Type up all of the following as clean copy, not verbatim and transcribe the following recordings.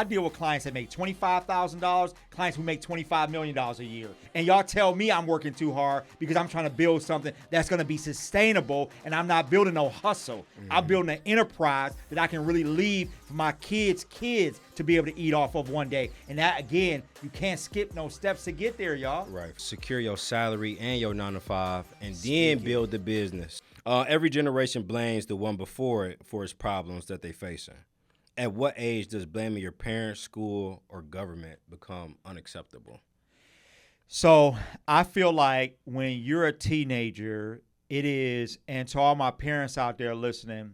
I deal with clients that make $25,000, clients who make $25 million a year. And y'all tell me I'm working too hard because I'm trying to build something that's going to be sustainable, and I'm not building no hustle. I'm building an enterprise that I can really leave for my kids' kids to be able to eat off of one day. And that, again, you can't skip no steps to get there, y'all. Right. Secure your salary and your 9 to 5, and then build the business. Every generation blames the one before it for its problems that they facing. At what age does blaming your parents, school, or government become unacceptable? So I feel like when you're a teenager, it is, and to all my parents out there listening,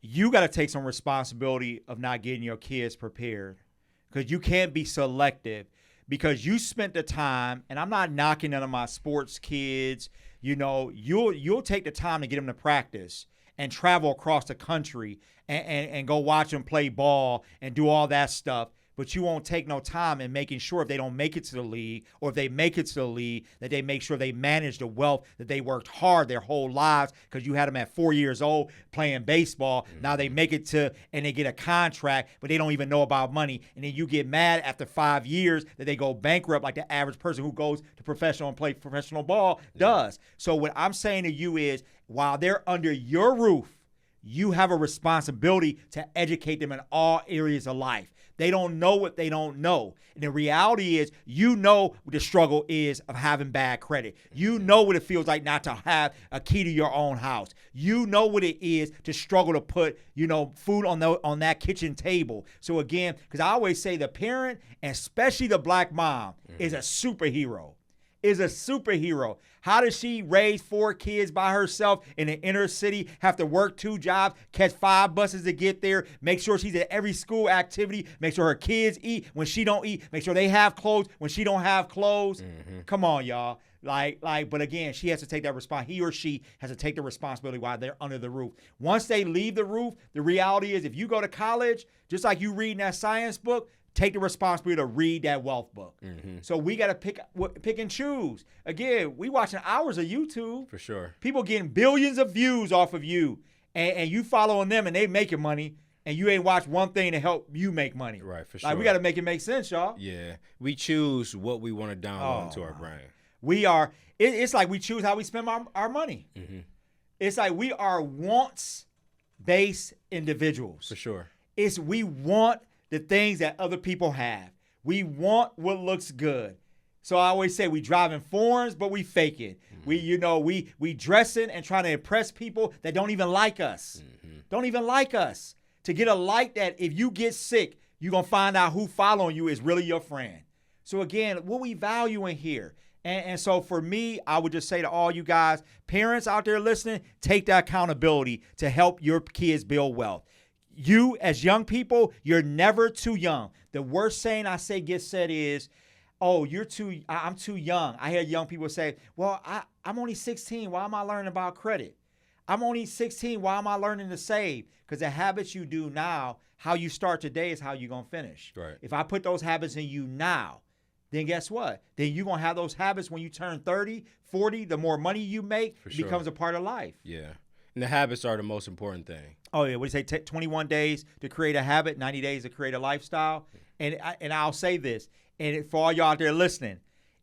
you got to take some responsibility of not getting your kids prepared, because you can't be selective, because you spent the time, and I'm not knocking none of my sports kids, you'll take the time to get them to practice and travel across the country and go watch them play ball and do all that stuff. But you won't take no time in making sure if they don't make it to the league, or if they make it to the league, that they make sure they manage the wealth that they worked hard their whole lives, because you had them at 4 years old playing baseball. Now they make it to, and they get a contract, but they don't even know about money. And then you get mad after 5 years that they go bankrupt, like the average person who goes to professional and play professional ball does. So what I'm saying to you is, while they're under your roof, you have a responsibility to educate them in all areas of life. They don't know what they don't know. And the reality is, you know what the struggle is of having bad credit. You know what it feels like not to have a key to your own house. You know what it is to struggle to put, food on that kitchen table. So again, because I always say the parent, and especially the black mom, is a superhero. How does she raise 4 kids by herself in the inner city, have to work 2 jobs, catch 5 buses to get there, make sure she's at every school activity, make sure her kids eat when she don't eat, make sure they have clothes when she don't have clothes? Come on, y'all. But again, she has to take that he or she has to take the responsibility while they're under the roof. Once they leave the roof, the reality is, if you go to college, just like you reading that science book, take the responsibility to read that wealth book. So we got to pick and choose. Again, we watching hours of YouTube. For sure. People getting billions of views off of you, and you following them, and they making money, and you ain't watched one thing to help you make money. Right, for sure. Like, we got to make it make sense, y'all. Yeah. We choose what we want to download into our brain. We are, it's like we choose how we spend our money. It's like we are wants-based individuals. For sure. We want the things that other people have. We want what looks good. So I always say we driving foreigns, but we fake it. We dressing and trying to impress people that don't even like us. Don't even like us. To get a like that, if you get sick, you're going to find out who following you is really your friend. So again, what we valuing here? And so for me, I would just say to all you guys, parents out there listening, take that accountability to help your kids build wealth. You, as young people, you're never too young. The worst saying gets said is, "Oh, I'm too young." I hear young people say, "Well, I'm only 16. Why am I learning about credit? I'm only 16. Why am I learning to save?" Because the habits you do now, how you start today is how you're going to finish. Right. If I put those habits in you now, then guess what? Then you're going to have those habits when you turn 30, 40. The more money you make, it becomes a part of life. Yeah. And the habits are the most important thing. Oh, yeah. What do you say? 21 days to create a habit, 90 days to create a lifestyle. And I'll say this, and for all y'all out there listening,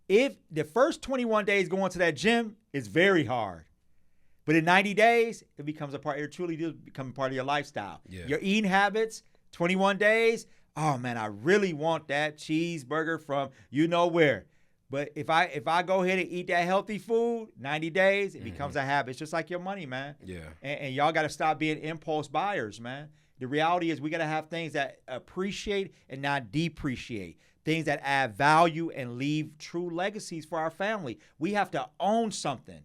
if the first 21 days going to that gym is very hard, but in 90 days, it truly does become a part of your lifestyle. Yeah. Your eating habits, 21 days, oh, man, I really want that cheeseburger from where. But if I go ahead and eat that healthy food, 90 days, it becomes a habit. It's just like your money, man. Yeah. And y'all got to stop being impulse buyers, man. The reality is we got to have things that appreciate and not depreciate, things that add value and leave true legacies for our family. We have to own something.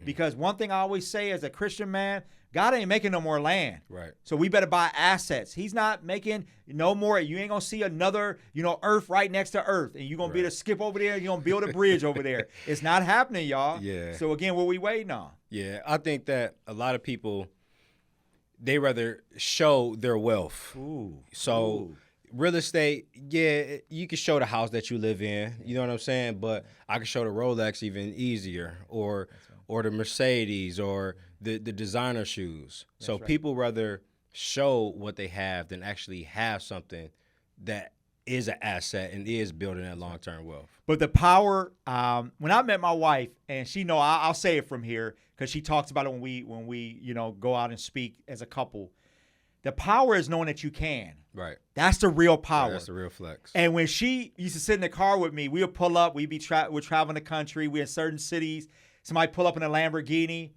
Because one thing I always say as a Christian man, God ain't making no more land. Right. So we better buy assets. He's not making no more. You ain't going to see another, earth right next to earth. And you're going to be able to skip over there. You're going to build a bridge over there. It's not happening, y'all. Yeah. So again, what we waiting on? Yeah. I think that a lot of people, they rather show their wealth. Real estate, yeah, you can show the house that you live in. You know what I'm saying? But I can show the Rolex even easier, or the Mercedes, or the designer shoes. So people rather show what they have than actually have something that is an asset and is building that long-term wealth. But the power, when I met my wife, and she know, I'll say it from here because she talks about it when we go out and speak as a couple. The power is knowing that you can. Right. That's the real power. Right, that's the real flex. And when she used to sit in the car with me, we would pull up. We're traveling the country. We're in certain cities. Somebody pull up in a Lamborghini,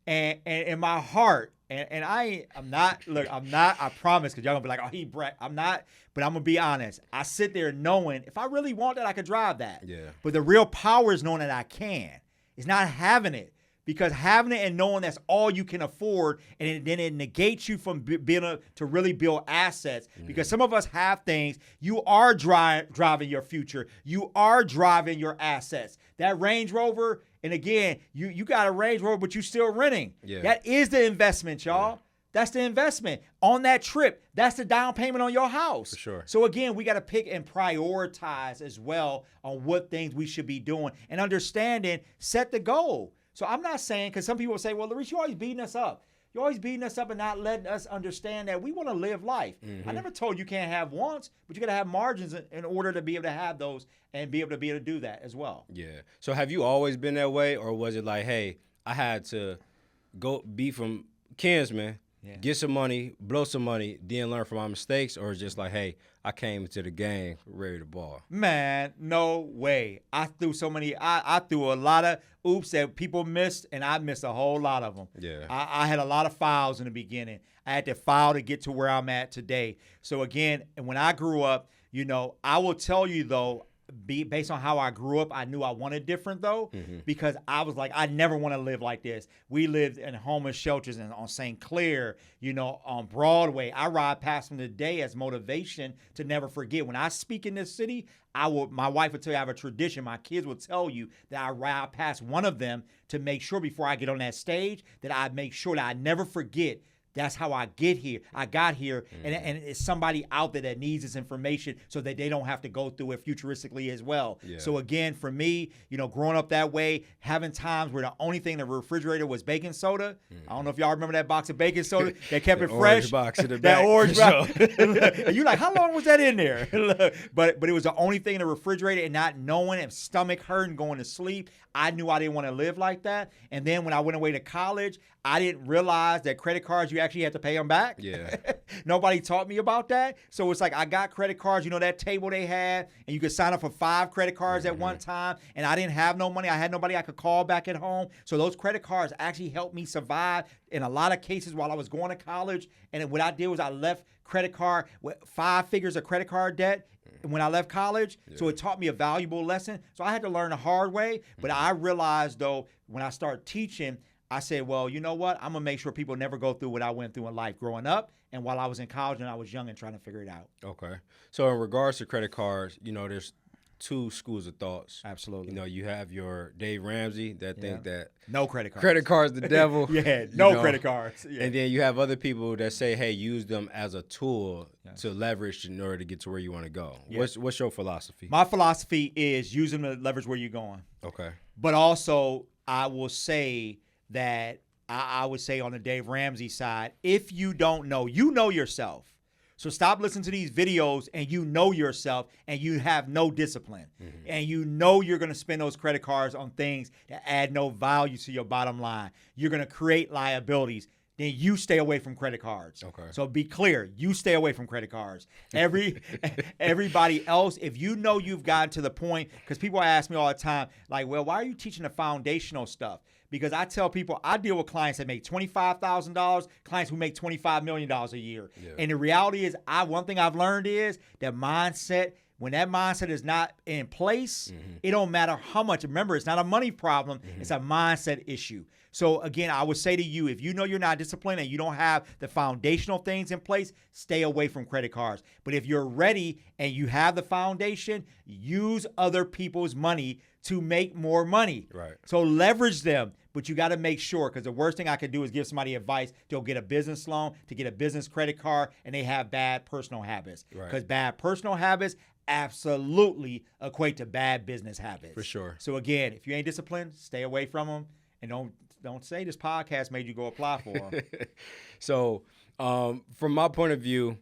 and in my heart, I'm not. I promise, because y'all gonna be like, oh, he brat. I'm not. But I'm gonna be honest. I sit there knowing if I really want that, I could drive that. Yeah. But the real power is knowing that I can. It's not having it. Because having it and knowing that's all you can afford, and then it negates you from being able to really build assets. Mm-hmm. Because some of us have things. You are driving your future. You are driving your assets. That Range Rover, and again, you got a Range Rover, but you still renting. Yeah. That is the investment, y'all. Yeah. That's the investment. On that trip, that's the down payment on your house. For sure. So again, we got to pick and prioritize as well on what things we should be doing. And understanding, set the goal. So I'm not saying, because some people say, well, Larese, you're always beating us up. You're always beating us up and not letting us understand that we want to live life. Mm-hmm. I never told you can't have wants, but you got to have margins in order to be able to have those and be able to do that as well. Yeah. So have you always been that way, or was it like, hey, I had to go be from Kinsman, get some money, blow some money, then learn from my mistakes, or just like, hey, I came into the game ready to ball? Man, no way. I threw I threw a lot of oops that people missed, and I missed a whole lot of them. Yeah. I had a lot of fouls in the beginning. I had to foul to get to where I'm at today. So again, when I grew up, I will tell you though, based on how I grew up, I knew I wanted different though, because I was like, I never want to live like this. We lived in homeless shelters and on St. Clair, on Broadway. I ride past them today as motivation to never forget. When I speak in this city, my wife would tell you I have a tradition. My kids will tell you that I ride past one of them to make sure before I get on that stage that I make sure that I never forget. That's how I got here, and it's somebody out there that needs this information so that they don't have to go through it futuristically as well. Yeah. So again, for me, growing up that way, having times where the only thing in the refrigerator was baking soda. I don't know if y'all remember that box of baking soda. They kept it fresh. Box in the back. That orange box. And you're like, how long was that in there? But it was the only thing in the refrigerator, and not knowing and stomach hurting, going to sleep. I knew I didn't want to live like that. And then when I went away to college, I didn't realize that credit cards, you actually had to pay them back. Yeah. Nobody taught me about that. So it's like I got credit cards, that table they had, and you could sign up for 5 credit cards at one time. And I didn't have no money. I had nobody I could call back at home. So those credit cards actually helped me survive in a lot of cases while I was going to college. And what I did was I left credit card with 5 figures of credit card debt when I left college. Yeah. So it taught me a valuable lesson. So I had to learn the hard way. But I realized, though, when I started teaching, I said, well, you know what? I'm going to make sure people never go through what I went through in life growing up and while I was in college and I was young and trying to figure it out. Okay. So in regards to credit cards, there's 2 schools of thoughts. Absolutely. You have your Dave Ramsey that think that no credit cards. Credit cards the devil. No credit cards. Yeah. And then you have other people that say, hey, use them as a tool to leverage in order to get to where you want to go. Yeah. What's your philosophy? My philosophy is use them to leverage where you're going. Okay. But also, I will say that I would say on the Dave Ramsey side, if you don't know, you know yourself. So stop listening to these videos and you know yourself and you have no discipline. And you know you're going to spend those credit cards on things that add no value to your bottom line. You're going to create liabilities. Then you stay away from credit cards. Okay. So be clear, you stay away from credit cards. Everybody else, if you know you've gotten to the point, because people ask me all the time, like, well, why are you teaching the foundational stuff? Because I tell people I deal with clients that make $25,000, clients who make $25 million a year. Yeah. And the reality is, one thing I've learned is that mindset, when that mindset is not in place, it don't matter how much. Remember, it's not a money problem. It's a mindset issue. So again, I would say to you, if you know you're not disciplined and you don't have the foundational things in place, stay away from credit cards. But if you're ready and you have the foundation, use other people's money to make more money. Right. So leverage them, but you got to make sure, because the worst thing I could do is give somebody advice to go get a business loan, to get a business credit card, and they have bad personal habits. Because bad personal habits absolutely equate to bad business habits. For sure. So again, if you ain't disciplined, stay away from them, and don't say this podcast made you go apply for them. So from my point of view,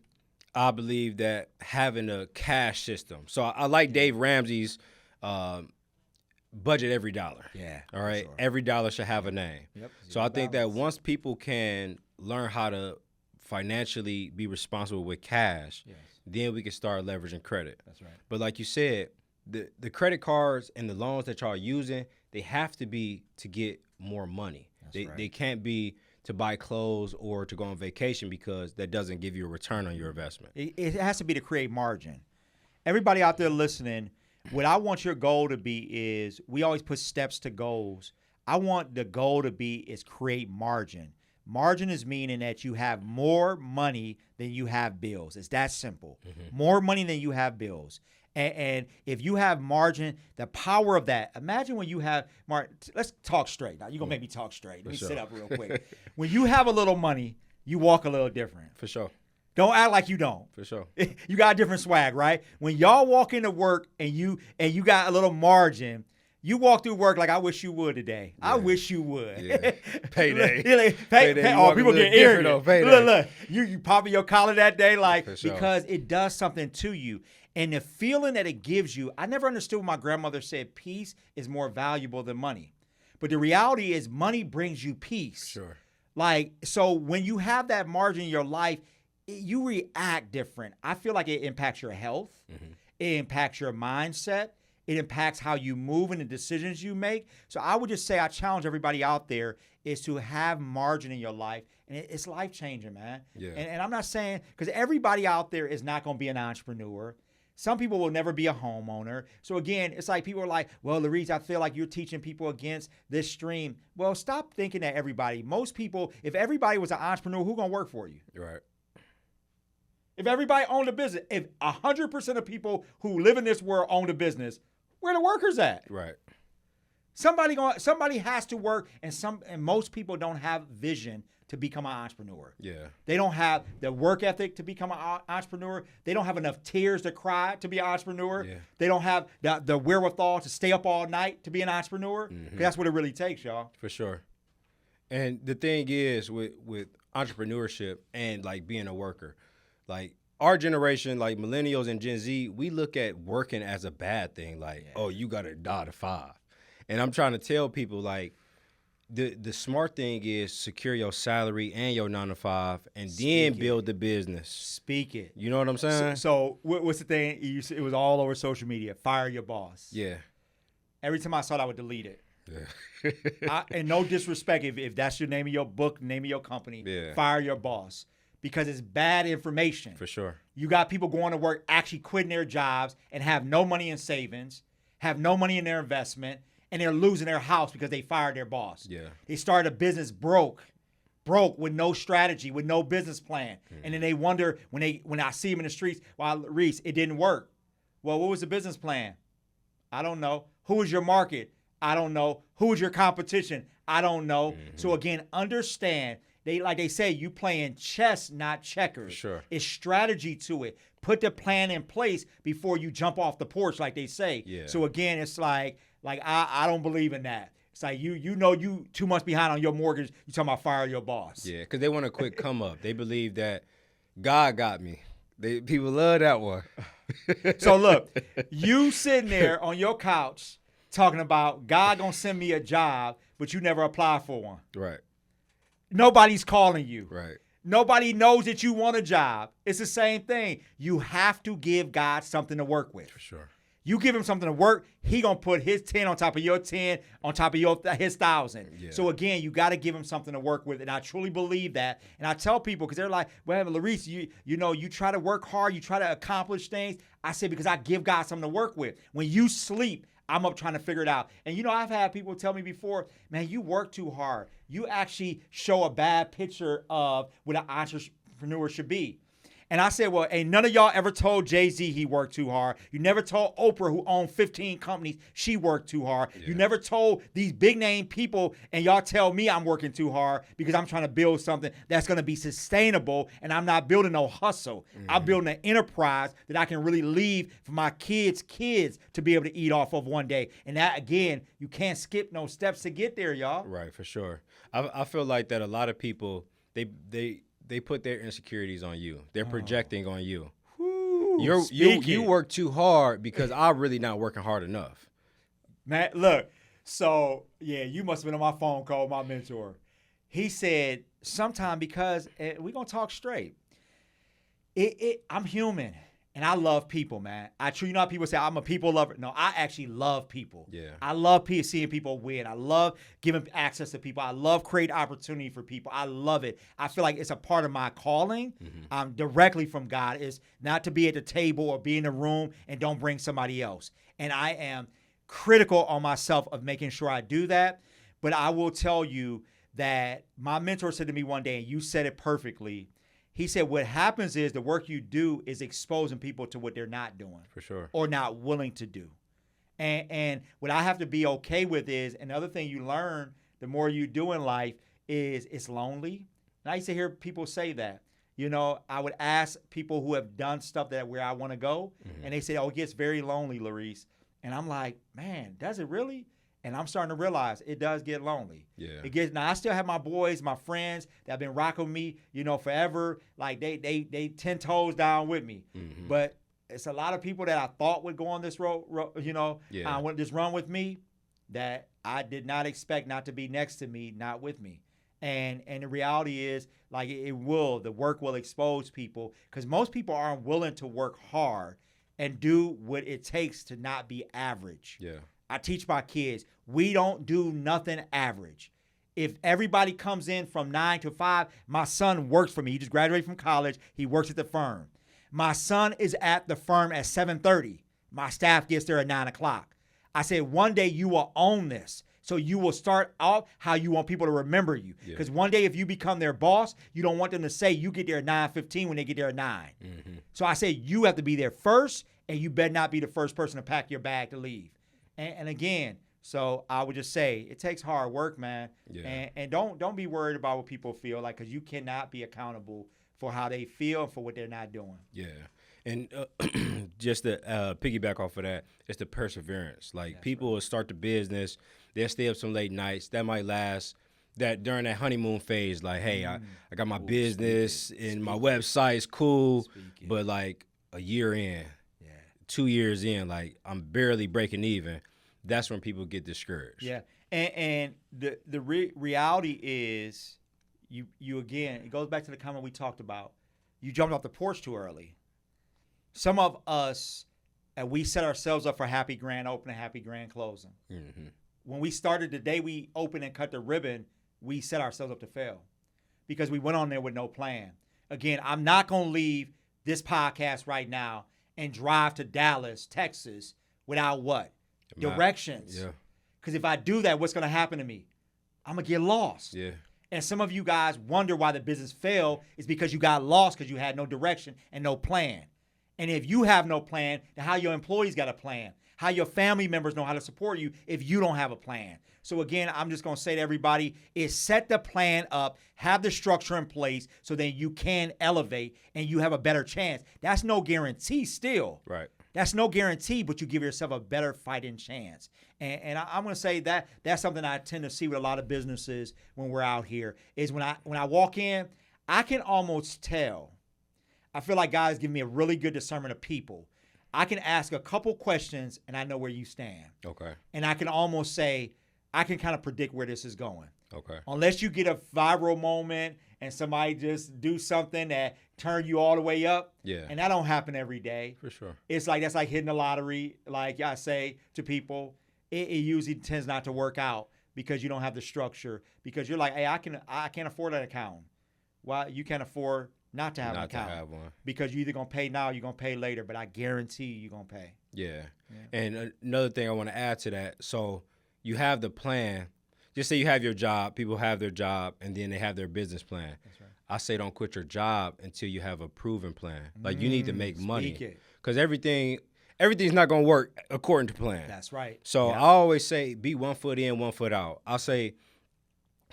I believe that having a cash system. So I like Dave Ramsey's budget every dollar. Yeah. All right. Sure. Every dollar should have a name. Yep. So I think that once people can learn how to financially be responsible with cash, Yes. then we can start leveraging credit. That's right. But like you said, the credit cards and the loans that y'all are using, they have to be to get more money. They can't be to buy clothes or to go on vacation, because that doesn't give you a return on your investment. It has to be to create margin. Everybody out there listening, what I want your goal to be is, we always put steps to goals. I want the goal to be is create margin. Margin is meaning that you have more money than you have bills. It's that simple. Mm-hmm. More money than you have bills. And if you have margin, the power of that, imagine when you have, let's talk straight. Now, you're going to make me talk straight. Let me sit up real quick. When you have a little money, you walk a little different. For sure. Don't act like you don't. For sure. You got a different swag, right? When y'all walk into work and you got a little margin, you walk through work like, I wish you would today. Yeah. I wish you would. Yeah. Payday. Payday. Oh, people get arrogant. Look. You popping your collar that day, like, sure. Because it does something to you. And the feeling that it gives you, I never understood when my grandmother said peace is more valuable than money. But the reality is money brings you peace. Sure. Like, so when you have that margin in your life, you react different. I feel like it impacts your health. Mm-hmm. It impacts your mindset. It impacts how you move and the decisions you make. So I would just say, I challenge everybody out there is to have margin in your life. And it's life-changing, man. Yeah. And I'm not saying, because everybody out there is not going to be an entrepreneur. Some people will never be a homeowner. So again, it's like people are like, well, Larese, I feel like you're teaching people against this stream. Well, stop thinking that everybody. Most people, if everybody was an entrepreneur, who's going to work for you? Right. If everybody owned a business, if 100% of people who live in this world owned a business, where the workers at? Right. Somebody has to work, and most people don't have vision to become an entrepreneur. Yeah. They don't have the work ethic to become an entrepreneur. They don't have enough tears to cry to be an entrepreneur. Yeah. They don't have the wherewithal to stay up all night to be an entrepreneur. Mm-hmm. That's what it really takes, y'all. For sure. And the thing is with entrepreneurship and like being a worker, like our generation, like millennials and Gen Z, we look at working as a bad thing. Like, oh, you got to 9 to 5. And I'm trying to tell people, like, the smart thing is secure your salary and your 9 to 5, and then build the business. Speak it. You know what I'm saying? So what's the thing? It was all over social media. Fire your boss. Yeah. Every time I saw it, I would delete it. Yeah. And no disrespect, if that's your name of your book, name of your company, fire your boss. Because it's bad information. For sure. You got people going to work actually quitting their jobs and have no money in savings, have no money in their investment, and they're losing their house because they fired their boss. Yeah. They started a business broke with no strategy, with no business plan. Mm-hmm. And then they wonder when I see them in the streets, well, Reese, it didn't work. Well, what was the business plan? I don't know. Who was your market? I don't know. Who was your competition? I don't know. Mm-hmm. So again, understand, they say, you playing chess, not checkers. For sure. It's strategy to it. Put the plan in place before you jump off the porch, like they say. Yeah. So again, it's like I don't believe in that. It's like you know you too much behind on your mortgage. You talking about fire your boss. Yeah, because they want a quick come up. They believe that God got me. People love that one. So look, you sitting there on your couch talking about God gonna send me a job, but you never apply for one. Right. Nobody's calling you. Right. Nobody knows that you want a job. It's the same thing. You have to give God something to work with. For sure. You give him something to work, he gonna put his 10 on top of your 10, on top of his 1,000. Yeah. So again, you got to give him something to work with, and I truly believe that. And I tell people, because they're like, well, Larese, you try to work hard, you try to accomplish things. I say, because I give God something to work with. When you sleep, I'm up trying to figure it out. And I've had people tell me before, man, you work too hard. You actually show a bad picture of what an entrepreneur should be. And I said, well, ain't none of y'all ever told Jay-Z he worked too hard. You never told Oprah, who owned 15 companies, she worked too hard. Yeah. You never told these big name people, and y'all tell me I'm working too hard because I'm trying to build something that's going to be sustainable, and I'm not building no hustle. Mm-hmm. I'm building an enterprise that I can really leave for my kids' to be able to eat off of one day. And that, again, you can't skip no steps to get there, y'all. Right, for sure. I feel like that a lot of people, they they put their insecurities on you. They're projecting on you. Whew, You work too hard because I'm really not working hard enough. Man, look. So, yeah, you must have been on my phone call with my mentor. He said, sometime because we're going to talk straight. I'm human, and I love people, man. You know how people say, I'm a people lover? No, I actually love people. Yeah. I love seeing people win. I love giving access to people. I love creating opportunity for people. I love it. I feel like it's a part of my calling directly from God, is not to be at the table or be in the room and don't bring somebody else. And I am critical on myself of making sure I do that. But I will tell you that my mentor said to me one day, and you said it perfectly, he said, what happens is the work you do is exposing people to what they're not doing. For sure. Or not willing to do. And what I have to be okay with is, another thing you learn the more you do in life is it's lonely. And I used to hear people say that. You know, I would ask people who have done stuff that where I want to go, and they say, oh, it gets very lonely, Larese. And I'm like, man, does it really? And I'm starting to realize it does get lonely. Yeah. Now I still have my boys, my friends that have been rocking with me, you know, forever. Like they 10 toes down with me. But it's a lot of people that I thought would go on this road, you know, went this run with me that I did not expect not to be next to me, not with me. And the reality is, like, the work will expose people, because most people aren't willing to work hard and do what it takes to not be average. Yeah. I teach my kids, we don't do nothing average. If everybody comes in from 9 to 5, my son works for me. He just graduated from college. He works at the firm. My son is at the firm at 7:30. My staff gets there at 9 o'clock. I said, one day you will own this. So you will start off how you want people to remember you. Because one day if you become their boss, you don't want them to say you get there at 9:15 when they get there at 9. So I said, you have to be there first, and you better not be the first person to pack your bag to leave. And again, so I would just say it takes hard work, man. Yeah. And don't be worried about what people feel like, because you cannot be accountable for how they feel and for what they're not doing. Yeah. And just to piggyback off of that, it's the perseverance. Like, people will start the business, they'll stay up some late nights. That might last during that honeymoon phase. Like, hey, I got my business and my website's cool, but like a year in, 2 years in, like, I'm barely breaking even. That's when people get discouraged. Yeah, and the reality is, you again, it goes back to the comment we talked about. You jumped off the porch too early. Some of us, we set ourselves up for happy grand opening, happy grand closing. When we started the day we opened and cut the ribbon, we set ourselves up to fail because we went on there with no plan. Again, I'm not going to leave this podcast right now and drive to Dallas, Texas without what? Directions. Yeah. Because if I do that, what's going to happen to me? I'm going to get lost. Yeah. And some of you guys wonder why the business failed is because you got lost because you had no direction and no plan. And if you have no plan, then how your employees got a plan? How your family members know how to support you if you don't have a plan? So again, I'm just going to say to everybody is set the plan up, have the structure in place so then you can elevate and you have a better chance. That's no guarantee still. Right. That's no guarantee, but you give yourself a better fighting chance. And I'm going to say that that's something I tend to see with a lot of businesses when we're out here is when I walk in, I can almost tell. I feel like God has given me a really good discernment of people. I can ask a couple questions and I know where you stand. Okay. And I can almost say, I can kind of predict where this is going. Okay. Unless you get a viral moment and somebody just do something that turn you all the way up. Yeah. And that don't happen every day. For sure. It's like, that's like hitting the lottery. Like I say to people, it usually tends not to work out because you don't have the structure. Because you're like, hey, I can't afford an account. Well, you can't afford not to have an account. To have one. Because you're either going to pay now or you're going to pay later. But I guarantee you're going to pay. Yeah. And another thing I want to add to that. So you have the plan. Just say you have your job. People have their job, and then they have their business plan. That's right. I say don't quit your job until you have a proven plan. Like, you need to make money. Because everything's not going to work according to plan. That's right. So I always say be 1 foot in, 1 foot out. I'll say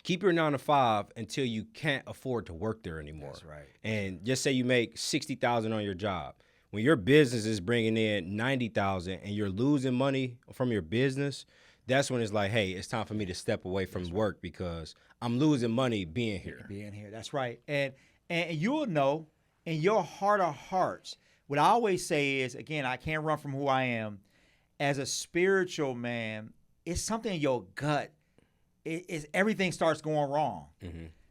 keep your 9 to 5 until you can't afford to work there anymore. That's right. And just say you make $60,000 on your job. When your business is bringing in $90,000 and you're losing money from your business, that's when it's like, hey, it's time for me to step away from work because I'm losing money being here. That's right. And And you'll know in your heart of hearts. What I always say is, again, I can't run from who I am. As a spiritual man, it's something in your gut. Everything starts going wrong.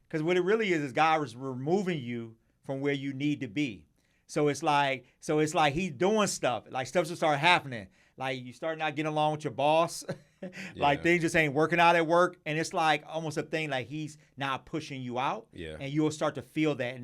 Because what it really is God is removing you from where you need to be. So it's like he's doing stuff. Like stuff just start happening. Like you start not getting along with your boss. Like things just ain't working out at work. And it's like almost a thing like he's not pushing you out. Yeah. And you'll start to feel that.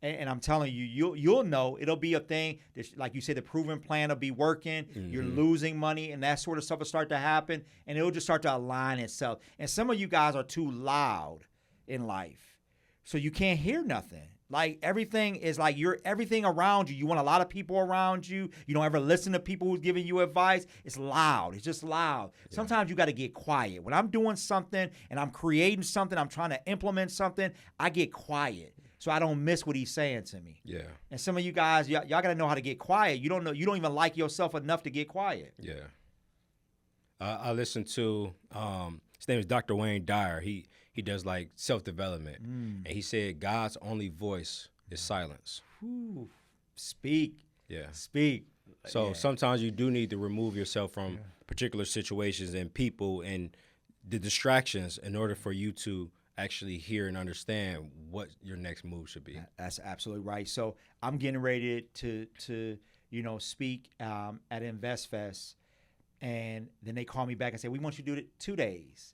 And I'm telling you, you'll know it'll be a thing. Like you said, the proven plan will be working. You're losing money, and that sort of stuff will start to happen, and it'll just start to align itself. And some of you guys are too loud in life, so you can't hear nothing. Like everything is like everything around you. You want a lot of people around you. You don't ever listen to people who's giving you advice. It's loud. It's just loud. Yeah. Sometimes you got to get quiet. When I'm doing something and I'm creating something, I'm trying to implement something, I get quiet. So I don't miss what he's saying to me. Yeah. And some of you guys, y'all got to know how to get quiet. You don't even like yourself enough to get quiet. Yeah. I listened to his name is Dr. Wayne Dyer. He does like self-development. And he said God's only voice is silence. Ooh, speak. Yeah. Speak. So sometimes you do need to remove yourself from particular situations and people and the distractions in order for you to actually hear and understand what your next move should be. That's absolutely right. So I'm getting ready to speak at InvestFest, and then they call me back and say, we want you to do it 2 days.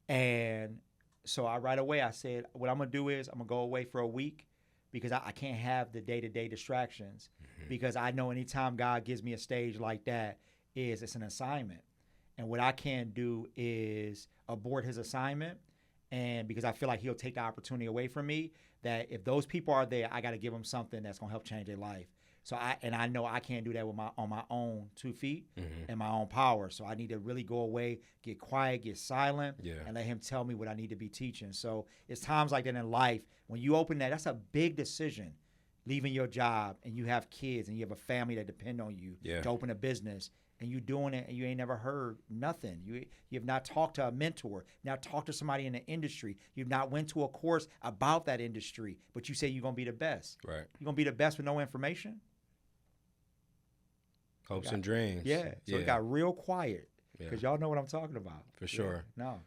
And so right away I said, what I'm going to do is I'm going to go away for a week because I can't have the day-to-day distractions because I know anytime God gives me a stage like that it's an assignment. And what I can't do is abort his assignment. And because I feel like he'll take the opportunity away from me, that if those people are there, I got to give them something that's going to help change their life. So I know I can't do that on my own 2 feet and my own power. So I need to really go away, get quiet, get silent, and let him tell me what I need to be teaching. So it's times like that in life when you open that, that's a big decision, leaving your job and you have kids and you have a family that depend on you to open a business. And you doing it and you ain't never heard nothing. You have not talked to a mentor, not talked to somebody in the industry. You've not went to a course about that industry, but you say you're going to be the best. Right. You're going to be the best with no information? Hopes and dreams. Yeah. So it got real quiet because y'all know what I'm talking about. For sure. No.